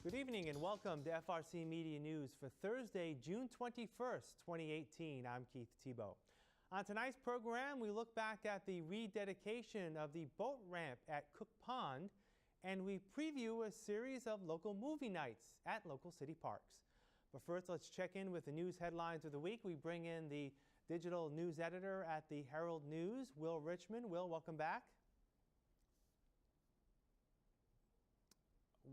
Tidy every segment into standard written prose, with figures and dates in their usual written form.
Good evening and welcome to FRC Media News for Thursday, June 21st, 2018. I'm Keith Tebow. On tonight's program, we look back at the rededication of the boat ramp at Cook Pond, and we preview a series of local movie nights at local city parks. But first, let's check in with the news headlines of the week. We bring in the digital news editor at the Herald News, Will Richmond. Will, welcome back.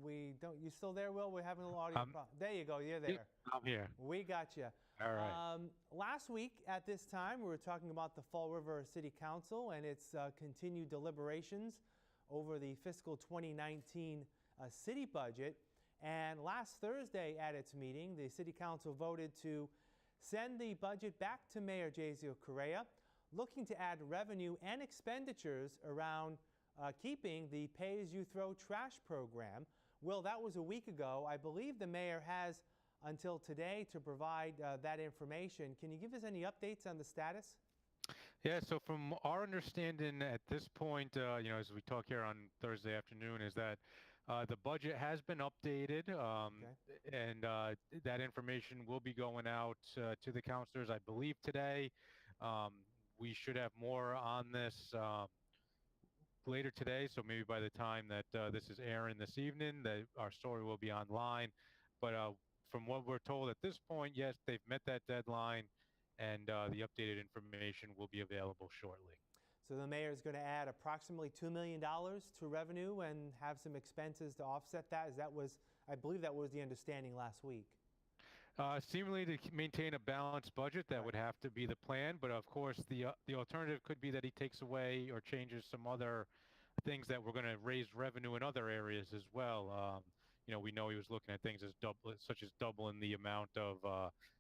You still there, Will? We're having a little audio problem. There you go. You're there. I'm here. We got you. All right. Last week at this time, we were talking about the Fall River City Council and its continued deliberations over the fiscal 2019 city budget. And last Thursday at its meeting, the City Council voted to send the budget back to Mayor Jaziel Correa, looking to add revenue and expenditures around keeping the pay-as-you-throw trash program. Will, that was a week ago. I believe the mayor has until today to provide that information. Can you give us any updates on the status? Yeah, so from our understanding at this point, as we talk here on Thursday afternoon, is that the budget has been updated, and that information will be going out to the councilors, I believe, today. We should have more on this later today, so maybe by the time that this is airing this evening, that our story will be online. But from what we're told at this point, yes, they've met that deadline, and the updated information will be available shortly. So the mayor is going to add approximately $2 million to revenue and have some expenses to offset that. I believe that was the understanding last week. Seemingly to maintain a balanced budget, that would have to be the plan. But of course, the alternative could be that he takes away or changes some other things that we're going to raise revenue in other areas as well. We know he was looking at things such as doubling the amount of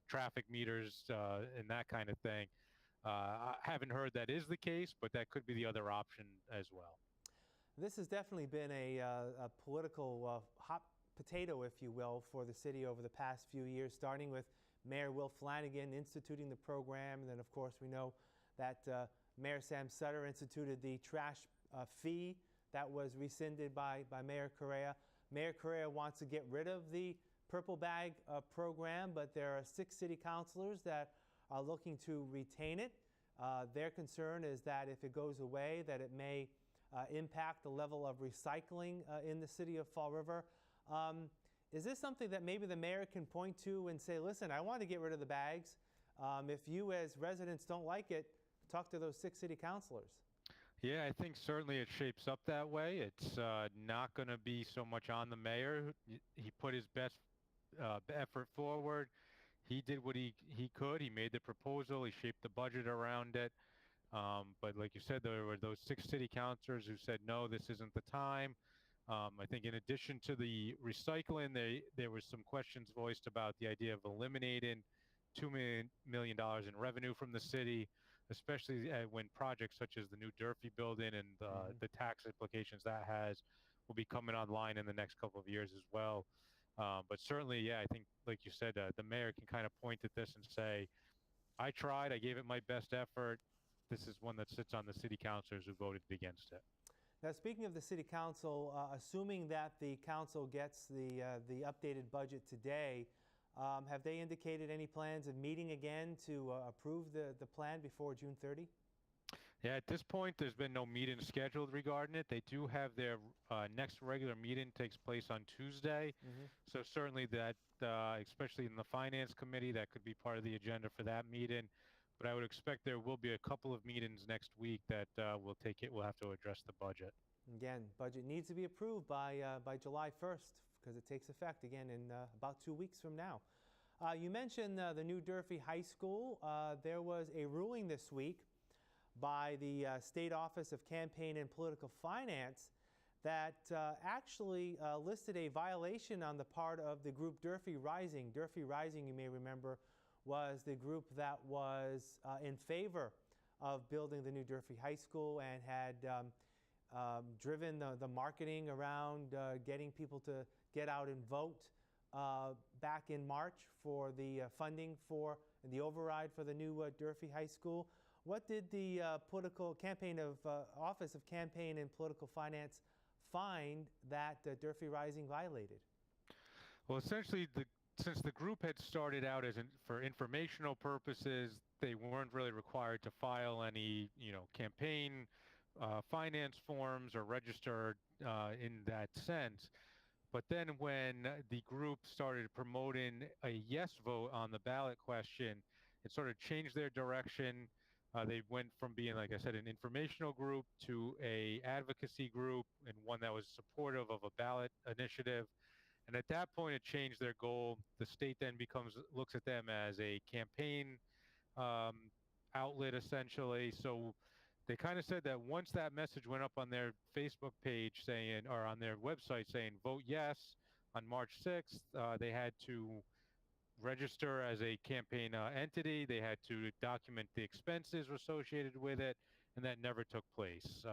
traffic meters and that kind of thing. I haven't heard that is the case, but that could be the other option as well. This has definitely been a political hot potato, if you will, for the city over the past few years, starting with Mayor Will Flanagan instituting the program. And then, of course, we know that Mayor Sam Sutter instituted the trash fee that was rescinded by Mayor Correa. Mayor Correa wants to get rid of the purple bag program, but there are 6 city councilors that are looking to retain it. Their concern is that if it goes away, that it may impact the level of recycling in the city of Fall River. Is this something that maybe the mayor can point to and say, listen, I want to get rid of the bags. If you as residents don't like it, talk to those 6 city councilors. Yeah, I think certainly it shapes up that way. It's not going to be so much on the mayor. He put his best effort forward. He did what he could. He made the proposal. He shaped the budget around it. But like you said, there were those 6 city councilors who said, no, this isn't the time. I think in addition to the recycling, there was some questions voiced about the idea of eliminating $2 million in revenue from the city, especially when projects such as the new Durfee building and the tax implications that has will be coming online in the next couple of years as well. But certainly, yeah, I think, like you said, the mayor can kind of point at this and say, I tried, I gave it my best effort. This is one that sits on the city councilors who voted against it. Now, speaking of the City Council, assuming that the Council gets the updated budget today, have they indicated any plans of meeting again to approve the plan before June 30? Yeah, at this point, there's been no meeting scheduled regarding it. They do have their next regular meeting takes place on Tuesday. So certainly that, especially in the Finance Committee, that could be part of the agenda for that meeting. But I would expect there will be a couple of meetings next week that we'll have to address the budget. Again, budget needs to be approved by July 1st because it takes effect again in about 2 weeks from now. You mentioned the new Durfee High School. There was a ruling this week by the State Office of Campaign and Political Finance that actually listed a violation on the part of the group Durfee Rising. Durfee Rising, you may remember, was the group that was in favor of building the new Durfee High School and had driven the marketing around getting people to get out and vote back in March for the funding for the override for the new Durfee High School. What did the political campaign of Office of Campaign and Political Finance find that Durfee Rising violated? Well, essentially, since the group had started out for informational purposes, they weren't really required to file any, campaign finance forms or register in that sense. But then when the group started promoting a yes vote on the ballot question, it sort of changed their direction. They went from being, like I said, an informational group to a advocacy group and one that was supportive of a ballot initiative. And at that point, it changed their goal. The state then looks at them as a campaign um, outlet, essentially. So they kind of said that once that message went up on their Facebook page saying, or on their website saying, vote yes on March 6th, they had to register as a campaign entity. They had to document the expenses associated with it, and that never took place.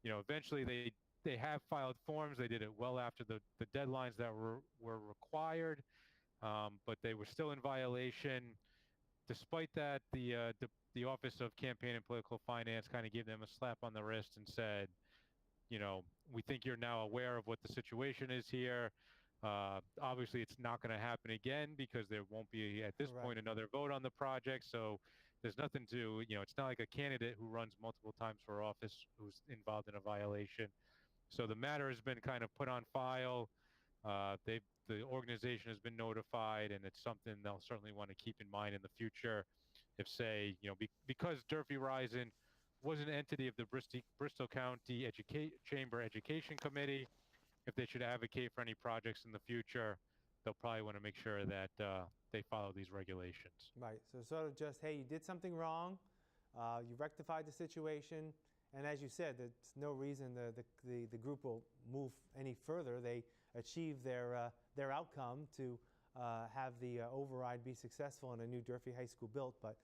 Eventually they have filed forms. They did it well after the deadlines that were required, but they were still in violation. Despite that, the Office of Campaign and Political Finance kind of gave them a slap on the wrist and said, we think you're now aware of what the situation is here. Obviously, it's not going to happen again because there won't be, at this point, another vote on the project. So there's nothing to, it's not like a candidate who runs multiple times for office who's involved in a violation. So the matter has been kind of put on file. The organization has been notified, and it's something they'll certainly want to keep in mind in the future. If, say, because Durfee Rising was an entity of the Bristol County Chamber Education Committee, if they should advocate for any projects in the future, they'll probably want to make sure that they follow these regulations. Right. So sort of just, hey, you did something wrong, you rectified the situation, and as you said, there's no reason the group will move any further. They achieved their outcome to have the override be successful and a new Durfee High School built. But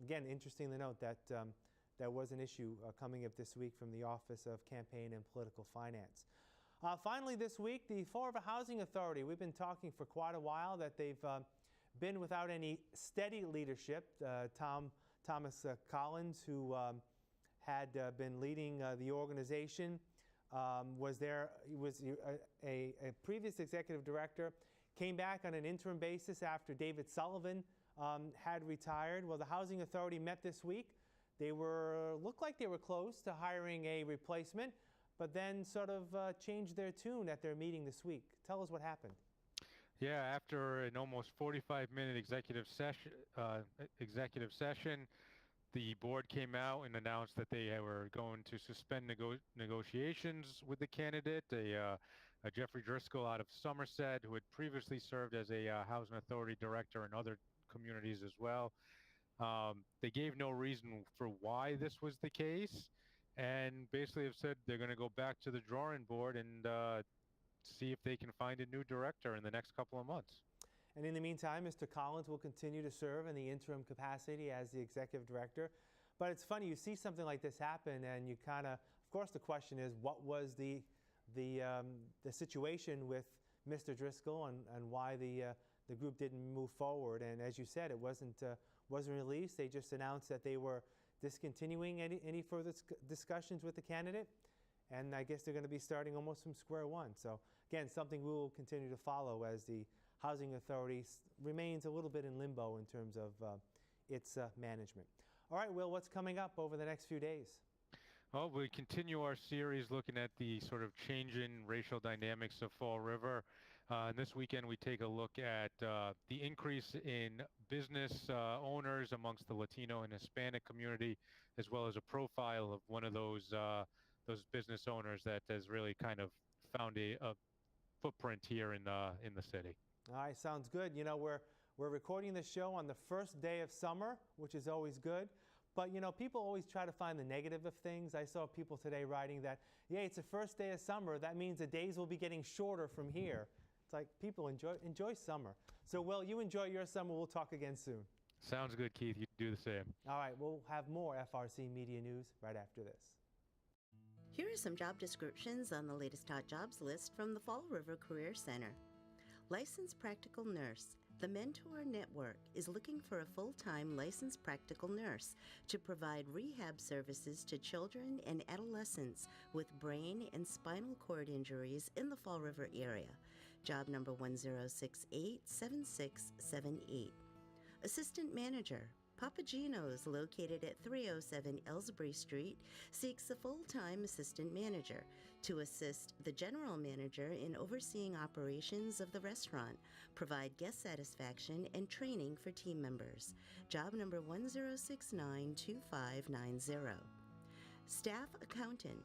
again, interesting to note that there was an issue coming up this week from the Office of Campaign and Political Finance. Finally this week, the Fall River Housing Authority, we've been talking for quite a while that they've been without any steady leadership. Thomas Collins, who had been leading the organization, was there. He was a previous executive director, came back on an interim basis after David Sullivan had retired. Well, the Housing Authority met this week. They looked like they were close to hiring a replacement, but then sort of changed their tune at their meeting this week. Tell us what happened. Yeah, after an almost 45-minute executive session, the board came out and announced that they were going to suspend negotiations with the candidate, a Jeffrey Driscoll out of Somerset, who had previously served as a housing authority director in other communities as well. They gave no reason for why this was the case, and basically have said they're going to go back to the drawing board and see if they can find a new director in the next couple of months. And in the meantime, Mr. Collins will continue to serve in the interim capacity as the executive director. But it's funny, you see something like this happen, and you kind of course, the question is, what was the situation with Mr. Driscoll and why the group didn't move forward? And as you said, it wasn't released. They just announced that they were discontinuing any further discussions with the candidate. And I guess they're going to be starting almost from square one. So again, something we will continue to follow as the Housing Authority remains a little bit in limbo in terms of its management. All right, Will, what's coming up over the next few days? Well, we continue our series looking at the sort of changing racial dynamics of Fall River. And this weekend we take a look at the increase in business owners amongst the Latino and Hispanic community, as well as a profile of one of those business owners that has really kind of found a footprint here in the city. All right, sounds good. You know, we're recording this show on the first day of summer, which is always good. But, you know, people always try to find the negative of things. I saw people today writing that, yeah, it's the first day of summer. That means the days will be getting shorter from here. It's like, people enjoy summer. So, Will, you enjoy your summer. We'll talk again soon. Sounds good, Keith. You do the same. All right, we'll have more FRC Media News right after this. Here are some job descriptions on the latest hot jobs list from the Fall River Career Center. Licensed practical nurse. The Mentor Network is looking for a full-time licensed practical nurse to provide rehab services to children and adolescents with brain and spinal cord injuries in the Fall River area. job number 10687678. Assistant Manager, Papagino's, located at 307 Ellsbury Street, seeks a full-time assistant manager to assist the general manager in overseeing operations of the restaurant, provide guest satisfaction, and training for team members. Job number 10692590. Staff Accountant,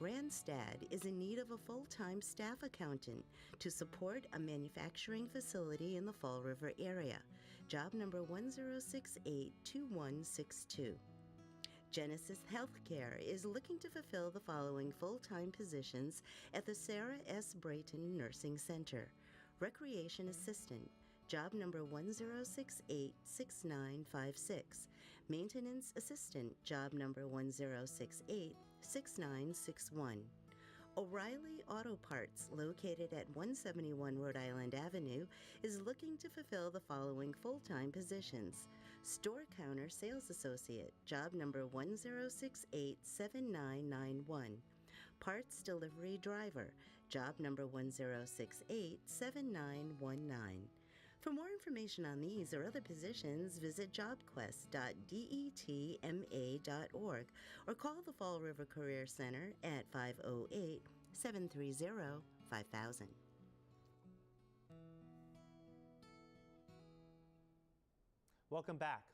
Randstad is in need of a full-time staff accountant to support a manufacturing facility in the Fall River area. Job number 10682162. Genesis Healthcare is looking to fulfill the following full-time positions at the Sarah S. Brayton Nursing Center. Recreation Assistant, job number 10686956. Maintenance Assistant, job number 10686961. O'Reilly Auto Parts, located at 171 Rhode Island Avenue, is looking to fulfill the following full-time positions. Store Counter Sales Associate, job number 10687991. Parts Delivery Driver, job number 10687919. For more information on these or other positions, visit jobquest.detma.org or call the Fall River Career Center at 508-730-5000. Welcome back.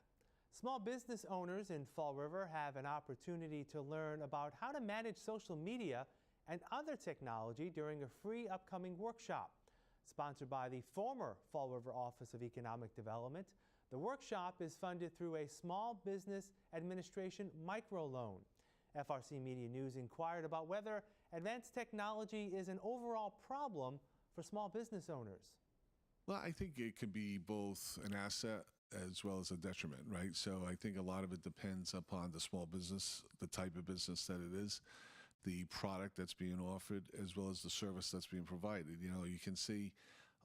Small business owners in Fall River have an opportunity to learn about how to manage social media and other technology during a free upcoming workshop. Sponsored by the former Fall River Office of Economic Development, the workshop is funded through a Small Business Administration microloan. FRCMedia News inquired about whether advanced technology is an overall problem for small business owners. Well, I think it could be both an asset as well as a detriment, right? So I think a lot of it depends upon the small business, the type of business that it is, the product that's being offered, as well as the service that's being provided. You know, you can see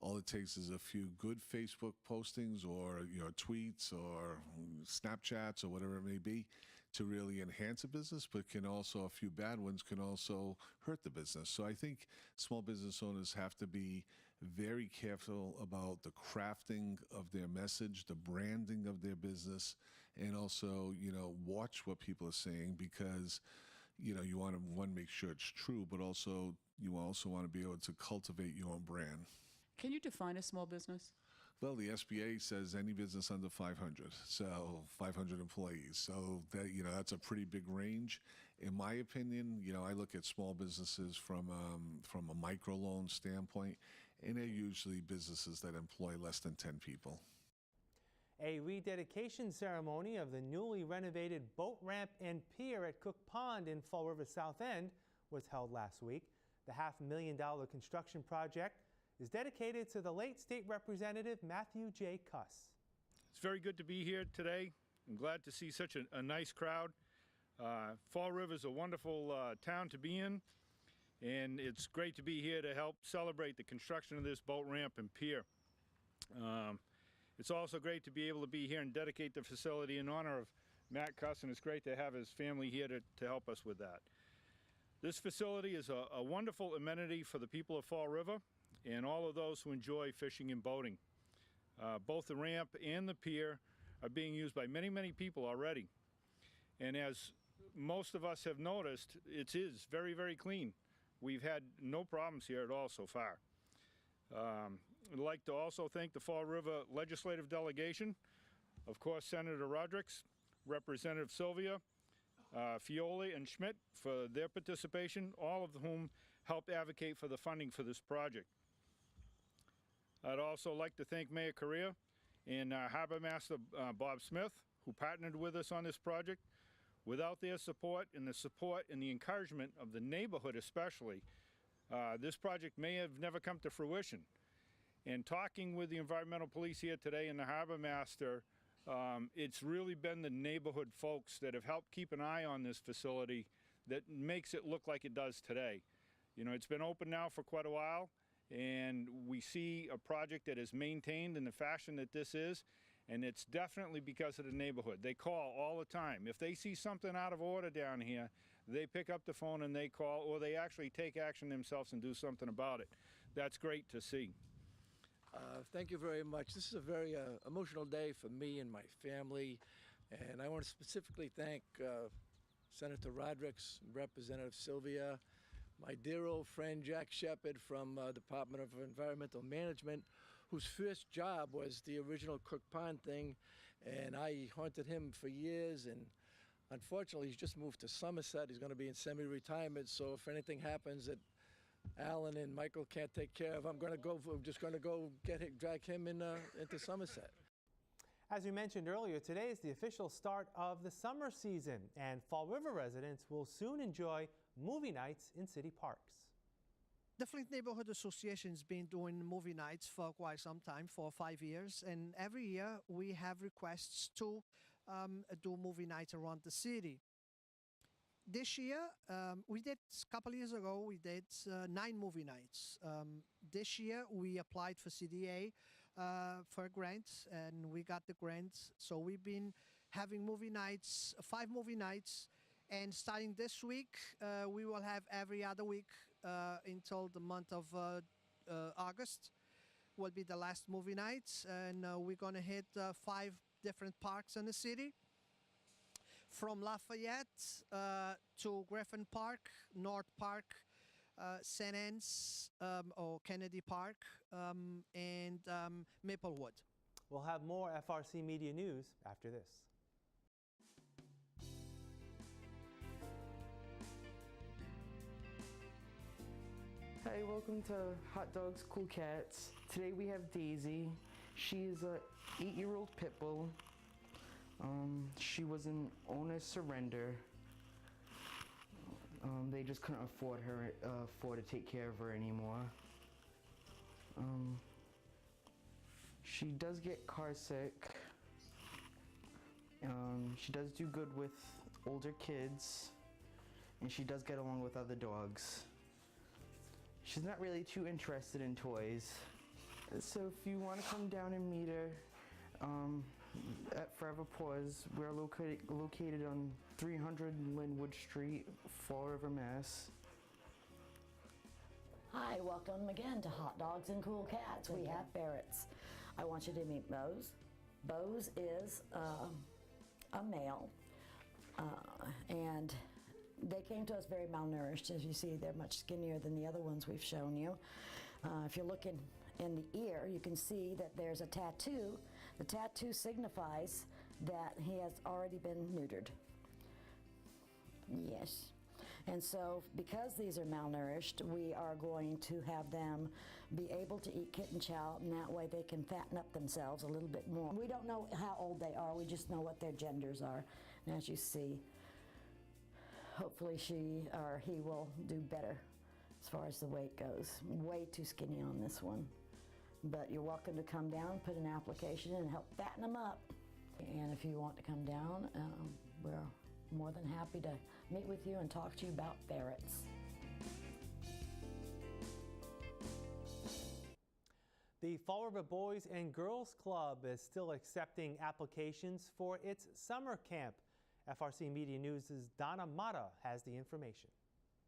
all it takes is a few good Facebook postings or, tweets or Snapchats or whatever it may be to really enhance a business, but a few bad ones can also hurt the business. So I think small business owners have to be very careful about the crafting of their message, the branding of their business, and also, watch what people are saying, because you want to, make sure it's true, but also you also want to be able to cultivate your own brand. Can you define a small business? Well, the SBA says any business under 500, so 500 employees. So that, that's a pretty big range. In my opinion, I look at small businesses from a microloan standpoint, and they're usually businesses that employ less than 10 people. A rededication ceremony of the newly renovated boat ramp and pier at Cook Pond in Fall River South End was held last week. The $500,000 construction project is dedicated to the late State Representative Matthew J. Cuss. It's very good to be here today. I'm glad to see such a nice crowd. Fall River is a wonderful town to be in, and it's great to be here to help celebrate the construction of this boat ramp and pier. It's also great to be able to be here and dedicate the facility in honor of Matt Cuss, and it's great to have his family here to help us with that. This facility is a wonderful amenity for the people of Fall River and all of those who enjoy fishing and boating. Both the ramp and the pier are being used by many, many people already. And as most of us have noticed, it is very, very clean. We've had no problems here at all so far. I'd like to also thank the Fall River Legislative Delegation, of course, Senator Rodericks, Representative Sylvia, Fioli, and Schmidt for their participation, all of whom helped advocate for the funding for this project. I'd also like to thank Mayor Correa and Harbor Master Bob Smith, who partnered with us on this project. Without their support and the encouragement of the neighborhood especially, this project may have never come to fruition. And talking with the environmental police here today and the harbor master, it's really been the neighborhood folks that have helped keep an eye on this facility that makes it look like it does today. It's been open now for quite a while, and we see a project that is maintained in the fashion that this is, and it's definitely because of the neighborhood. They call all the time. If they see something out of order down here, they pick up the phone and they call, or they actually take action themselves and do something about it. that's great to see. Thank you very much. This is a very emotional day for me and my family, and I want to specifically thank Senator Rodrick's, Representative Sylvia, my dear old friend Jack Shepard from Department of Environmental Management, whose first job was the original Cook Pond thing, and I haunted him for years, and unfortunately he's just moved to Somerset. He's going to be in semi-retirement, so if anything happens that Alan and Michael can't take care of, I'm just going to go drag him into Somerset. As we mentioned earlier, today is the official start of the summer season, and Fall River residents will soon enjoy movie nights in city parks. The Flint Neighborhood Association's been doing movie nights for quite some time, 4 or 5 years, and every year we have requests to do movie nights around the city. This year, we did, a couple of years ago, we did 9 movie nights. This year, we applied for CDA for a grant, and we got the grant. So we've been having movie nights, 5 movie nights, and starting this week, we will have every other week until the month of August. Will be the last movie night, and we're going to hit 5 different parks in the city. From Lafayette to Griffin Park, North Park, St. Anne's or Kennedy Park, and Maplewood. We'll have more FRC Media News after this. Hi, welcome to Hot Dogs, Cool Cats. Today we have Daisy. She's a 8-year-old pit bull. She was an owner's surrender. They just couldn't afford to take care of her anymore. She does get car sick. She does do good with older kids, and she does get along with other dogs. She's not really too interested in toys. So if you want to come down and meet her, at Forever Paws, we're located on 300 Linwood Street, Fall River, Mass. Hi, welcome again to Hot Dogs and Cool Cats. We have ferrets. I want you to meet Bose. Bose is a male, and they came to us very malnourished. As you see, they're much skinnier than the other ones we've shown you. If you're looking in the ear, you can see that there's a tattoo. The tattoo signifies that he has already been neutered. Yes. And so because these are malnourished, we are going to have them be able to eat kitten chow, and that way they can fatten up themselves a little bit more. We don't know how old they are, we just know what their genders are. And as you see, hopefully she or he will do better as far as the weight goes. Way too skinny on this one. But you're welcome to come down, put an application in, and help fatten them up. And if you want to come down, we're more than happy to meet with you and talk to you about ferrets. The Fall River Boys and Girls Club is still accepting applications for its summer camp. FRC Media News' Donna Mata has the information.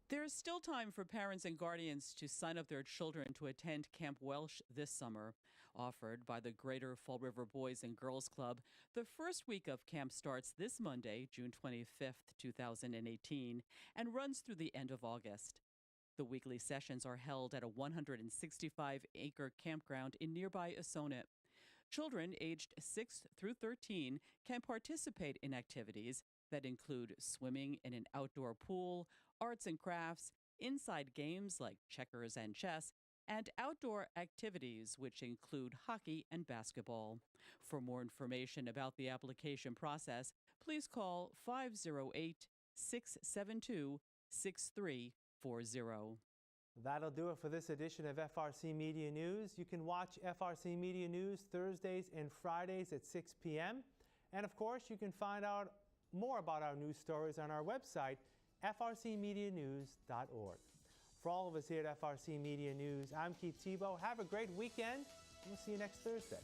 There is still time for parents and guardians to sign up their children to attend Camp Welsh this summer. Offered by the Greater Fall River Boys and Girls Club, the first week of camp starts this Monday, June 25th, 2018, and runs through the end of August. The weekly sessions are held at a 165-acre campground in nearby Assonet. Children aged 6 through 13 can participate in activities that include swimming in an outdoor pool, arts and crafts, inside games like checkers and chess, and outdoor activities which include hockey and basketball. For more information about the application process, please call 508-672-6340. That'll do it for this edition of FRC Media News. You can watch FRC Media News Thursdays and Fridays at 6 p.m. And of course, you can find out more about our news stories on our website, frcmedianews.org. For all of us here at FRC Media News, I'm Keith Tebow. Have a great weekend, and we'll see you next Thursday.